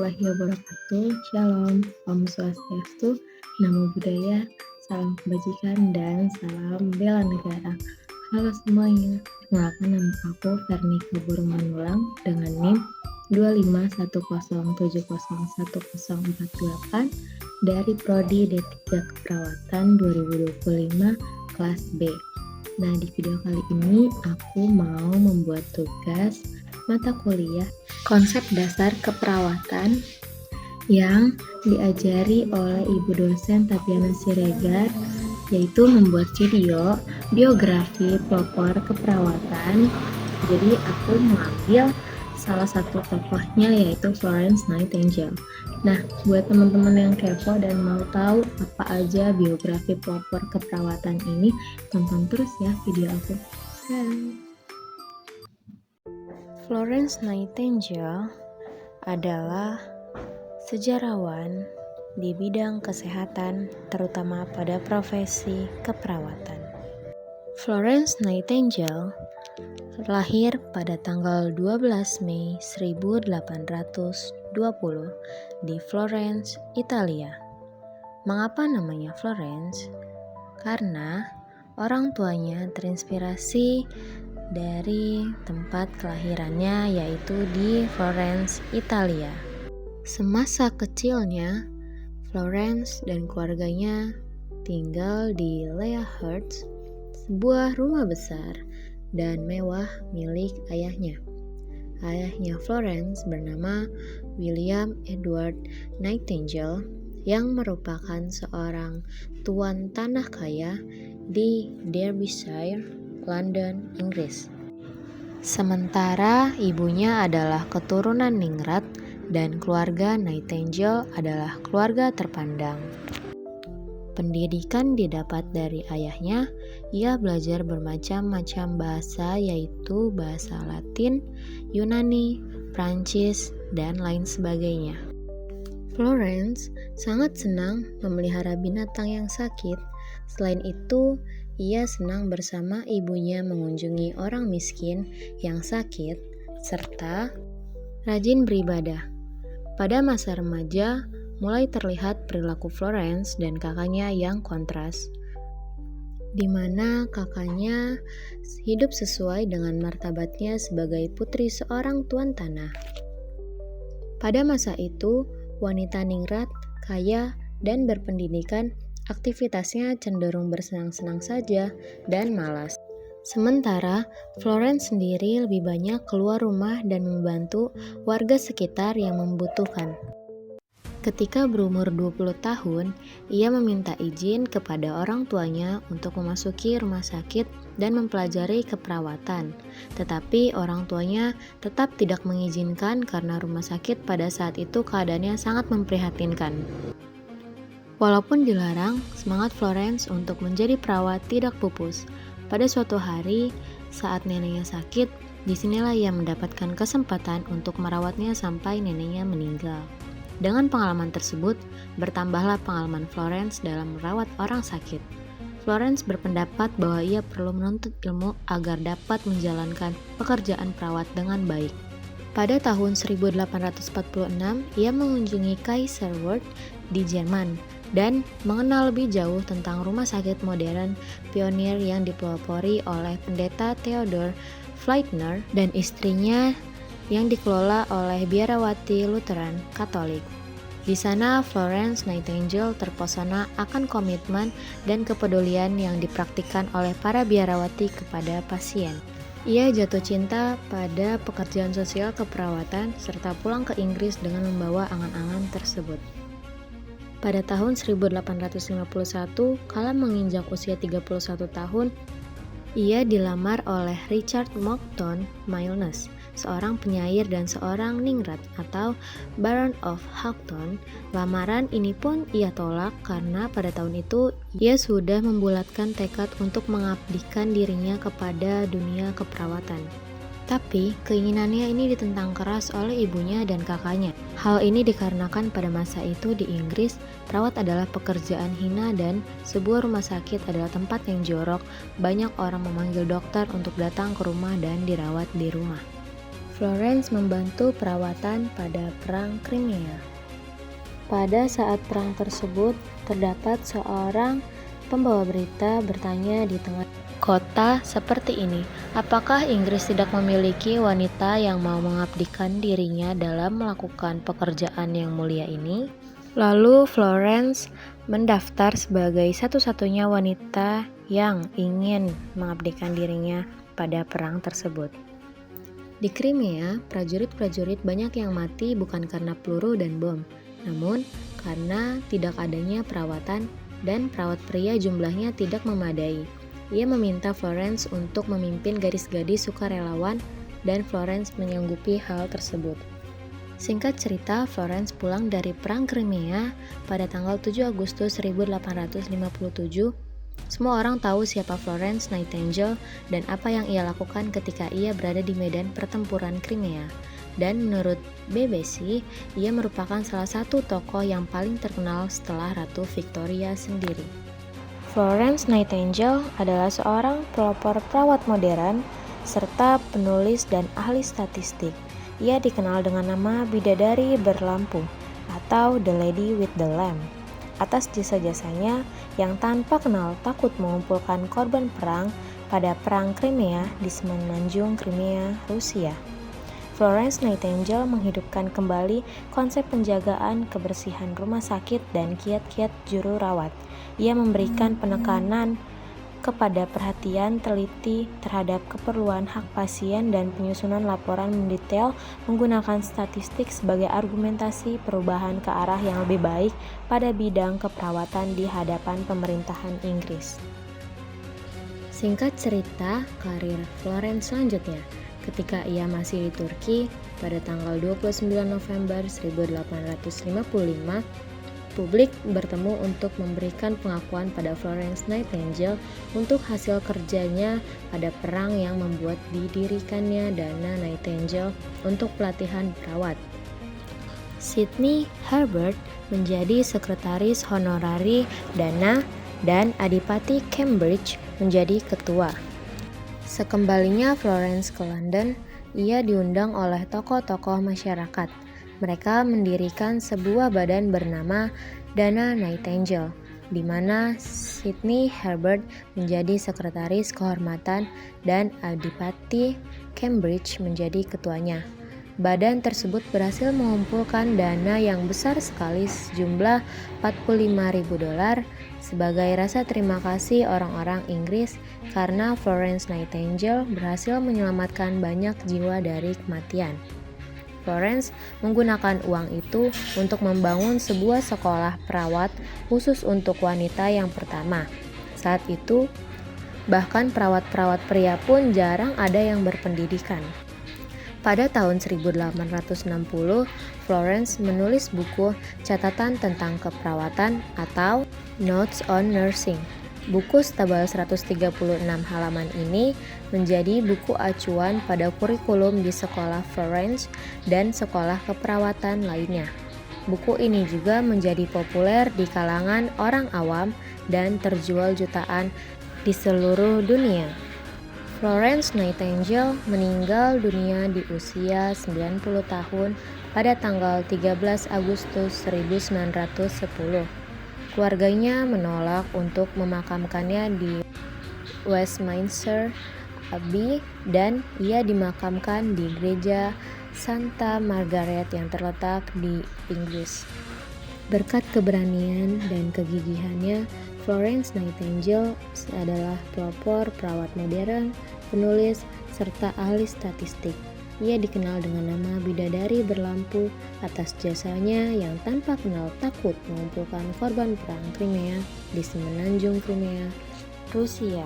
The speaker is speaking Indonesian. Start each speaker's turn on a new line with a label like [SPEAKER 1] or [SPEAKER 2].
[SPEAKER 1] warahmatullahi wabarakatuh. Shalom, Om Swastiastu, Namo Buddhaya, salam kebajikan, dan salam bela negara. Halo semuanya, perkenalkan nama aku Vernika Burmanulang dengan NIM 25107010148 dari Prodi D3 Keperawatan 2025 kelas B. Nah, di video kali ini aku mau membuat tugas mata kuliah konsep dasar keperawatan yang diajari oleh Ibu dosen Tatiana Siregar, yaitu membuat video biografi pelopor keperawatan. Jadi aku mengambil salah satu tokohnya, yaitu Florence Nightingale. Nah, buat teman-teman yang kepo dan mau tahu apa aja biografi pelopor keperawatan ini, tonton terus ya video aku. Florence Nightingale adalah sejarawan di bidang kesehatan, terutama pada profesi keperawatan. Florence Nightingale lahir pada tanggal 12 Mei 1820 di Florence, Italia. Mengapa namanya Florence? Karena orang tuanya terinspirasi dari tempat kelahirannya, yaitu di Florence, Italia. Semasa kecilnya, Florence dan keluarganya tinggal di Lea Hurst, sebuah rumah besar dan mewah milik ayahnya. Ayahnya Florence bernama William Edward Nightingale, yang merupakan seorang tuan tanah kaya di Derbyshire, London, Inggris. Sementara ibunya adalah keturunan ningrat dan keluarga Nightingale adalah keluarga terpandang. Pendidikan didapat dari ayahnya. Ia belajar bermacam-macam bahasa, yaitu bahasa Latin, Yunani, Prancis, dan lain sebagainya. Florence sangat senang memelihara binatang yang sakit. Selain itu, ia senang bersama ibunya mengunjungi orang miskin yang sakit, serta rajin beribadah. Pada masa remaja, mulai terlihat perilaku Florence dan kakaknya yang kontras, di mana kakaknya hidup sesuai dengan martabatnya sebagai putri seorang tuan tanah. Pada masa itu, wanita ningrat, kaya, dan berpendidikan, aktivitasnya cenderung bersenang-senang saja dan malas. Sementara Florence sendiri lebih banyak keluar rumah dan membantu warga sekitar yang membutuhkan. Ketika berumur 20 tahun, ia meminta izin kepada orang tuanya untuk memasuki rumah sakit dan mempelajari keperawatan. Tetapi orang tuanya tetap tidak mengizinkan karena rumah sakit pada saat itu keadaannya sangat memprihatinkan. Walaupun dilarang, semangat Florence untuk menjadi perawat tidak pupus. Pada suatu hari, saat neneknya sakit, disinilah ia mendapatkan kesempatan untuk merawatnya sampai neneknya meninggal. Dengan pengalaman tersebut, bertambahlah pengalaman Florence dalam merawat orang sakit. Florence berpendapat bahwa ia perlu menuntut ilmu agar dapat menjalankan pekerjaan perawat dengan baik. Pada tahun 1846, ia mengunjungi Kaiserswerth di Jerman dan mengenal lebih jauh tentang rumah sakit modern pionir yang dipelopori oleh pendeta Theodor Fliedner dan istrinya yang dikelola oleh biarawati Lutheran Katolik. Di sana, Florence Nightingale terpesona akan komitmen dan kepedulian yang dipraktikkan oleh para biarawati kepada pasien. Ia jatuh cinta pada pekerjaan sosial keperawatan serta pulang ke Inggris dengan membawa angan-angan tersebut. Pada tahun 1851, kala menginjak usia 31 tahun, ia dilamar oleh Richard Monckton Milnes, seorang penyair dan seorang ningrat atau Baron of Houghton. Lamaran ini pun ia tolak karena pada tahun itu ia sudah membulatkan tekad untuk mengabdikan dirinya kepada dunia keperawatan. Tapi keinginannya ini ditentang keras oleh ibunya dan kakaknya. Hal ini dikarenakan pada masa itu di Inggris, perawat adalah pekerjaan hina dan sebuah rumah sakit adalah tempat yang jorok. Banyak orang memanggil dokter untuk datang ke rumah dan dirawat di rumah. Florence membantu perawatan pada Perang Crimea. Pada saat perang tersebut, terdapat seorang pembawa berita bertanya di tengah kota seperti ini, apakah Inggris tidak memiliki wanita yang mau mengabdikan dirinya dalam melakukan pekerjaan yang mulia ini? Lalu Florence mendaftar sebagai satu-satunya wanita yang ingin mengabdikan dirinya pada perang tersebut. Di Crimea, prajurit-prajurit banyak yang mati bukan karena peluru dan bom, namun karena tidak adanya perawatan dan perawat pria jumlahnya tidak memadai. Ia meminta Florence untuk memimpin gadis-gadis sukarelawan dan Florence menyanggupi hal tersebut. Singkat cerita, Florence pulang dari Perang Crimea pada tanggal 7 Agustus 1857. Semua orang tahu siapa Florence Nightingale dan apa yang ia lakukan ketika ia berada di medan pertempuran Crimea. Dan menurut BBC, ia merupakan salah satu tokoh yang paling terkenal setelah Ratu Victoria sendiri. Florence Nightingale adalah seorang pelopor perawat modern serta penulis dan ahli statistik. Ia dikenal dengan nama Bidadari Berlampu atau The Lady with the Lamp atas jasa-jasanya yang tanpa kenal takut mengumpulkan korban perang pada Perang Crimea di semenanjung Crimea, Rusia. Florence Nightingale menghidupkan kembali konsep penjagaan kebersihan rumah sakit dan kiat-kiat juru rawat. Ia memberikan penekanan kepada perhatian teliti terhadap keperluan hak pasien dan penyusunan laporan mendetail menggunakan statistik sebagai argumentasi perubahan ke arah yang lebih baik pada bidang keperawatan di hadapan pemerintahan Inggris. Singkat cerita, karir Florence selanjutnya. Ketika ia masih di Turki, pada tanggal 29 November 1855, publik bertemu untuk memberikan pengakuan pada Florence Nightingale untuk hasil kerjanya pada perang yang membuat didirikannya Dana Nightingale untuk pelatihan perawat. Sidney Herbert menjadi sekretaris honorari Dana dan Adipati Cambridge menjadi ketua. Sekembalinya Florence ke London, ia diundang oleh tokoh-tokoh masyarakat. Mereka mendirikan sebuah badan bernama Dana Nightingale, di mana Sidney Herbert menjadi sekretaris kehormatan dan Adipati Cambridge menjadi ketuanya. Badan tersebut berhasil mengumpulkan dana yang besar sekali sejumlah $45.000 sebagai rasa terima kasih orang-orang Inggris karena Florence Nightingale berhasil menyelamatkan banyak jiwa dari kematian. Florence menggunakan uang itu untuk membangun sebuah sekolah perawat khusus untuk wanita yang pertama. Saat itu, bahkan perawat-perawat pria pun jarang ada yang berpendidikan. Pada tahun 1860, Florence menulis buku catatan tentang keperawatan atau Notes on Nursing. Buku setebal 136 halaman ini menjadi buku acuan pada kurikulum di sekolah Florence dan sekolah keperawatan lainnya. Buku ini juga menjadi populer di kalangan orang awam dan terjual jutaan di seluruh dunia. Florence Nightingale meninggal dunia di usia 90 tahun pada tanggal 13 Agustus 1910. Keluarganya menolak untuk memakamkannya di Westminster Abbey dan ia dimakamkan di gereja Santa Margaret yang terletak di Inggris. Berkat keberanian dan kegigihannya, Florence Nightingale adalah pelopor perawat modern, penulis, serta ahli statistik. Ia dikenal dengan nama Bidadari Berlampu atas jasanya yang tanpa kenal takut mengumpulkan korban perang Crimea di semenanjung Crimea, Rusia.